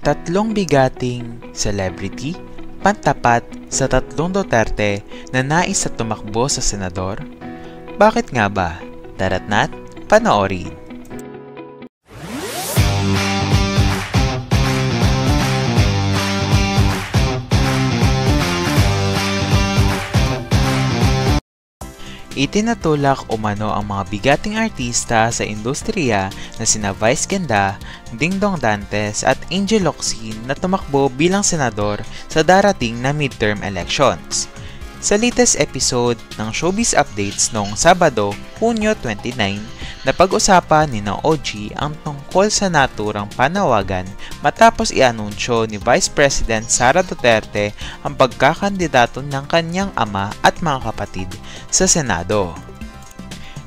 Tatlong bigating celebrity pantapat sa tatlong Duterte na nais na tumakbo sa senador? Bakit nga ba? Tara't na't panoorin. Itinatulak umano ang mga bigating artista sa industriya na sina Vice Ganda, Dingdong Dantes at Angel Locsin na tumakbo bilang senador sa darating na midterm elections. Sa latest episode ng Showbiz Updates noong Sabado, Hunyo 29, napag-usapan ni OG ang tungkol sa naturang panawagan matapos i-anunsyo ni Vice President Sara Duterte ang pagkakandidato ng kanyang ama at mga kapatid sa Senado.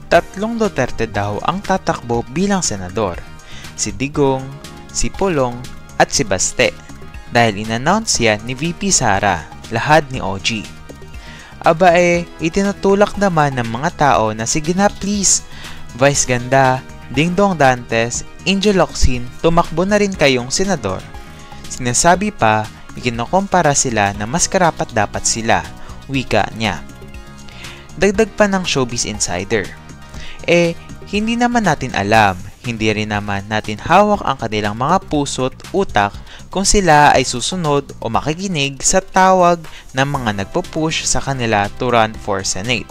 Tatlong Duterte daw ang tatakbo bilang senador, si Digong, si Pulong at si Baste, dahil in-announce yan ni VP Sara, lahad ni OG. Itinutulak naman ng mga tao na sige na please, Vice Ganda, Dingdong Dantes, Angel Locsin, tumakbo na rin kayong senador. Sinasabi pa, ikinokompara sila na mas karapat dapat sila, wika niya. Dagdag pa ng Showbiz Insider. Hindi naman natin alam, hindi rin naman natin hawak ang kanilang mga puso't utak kung sila ay susunod o makikinig sa tawag ng mga nagpo-push sa kanila to run for Senate.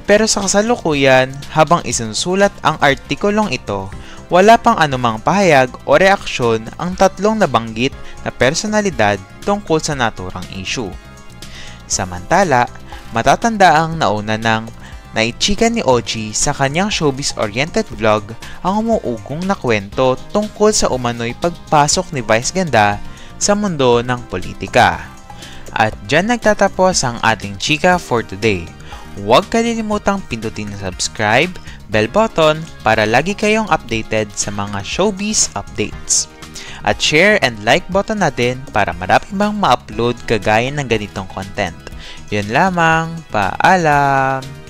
Pero sa kasalukuyan, habang isinusulat ang artikulong ito, wala pang anumang pahayag o reaksyon ang tatlong nabanggit na personalidad tungkol sa naturang issue. Samantala, matatandaang nauna ng naichika ni OG sa kanyang showbiz-oriented vlog ang umuugong na kwento tungkol sa umano'y pagpasok ni Vice Ganda sa mundo ng politika. At dyan nagtatapos ang ating chika for today. Huwag kalilimutang pindutin ang subscribe, bell button para lagi kayong updated sa mga showbiz updates. At share and like button natin para marami bang ma-upload kagaya ng ganitong content. Yun lamang, paalam!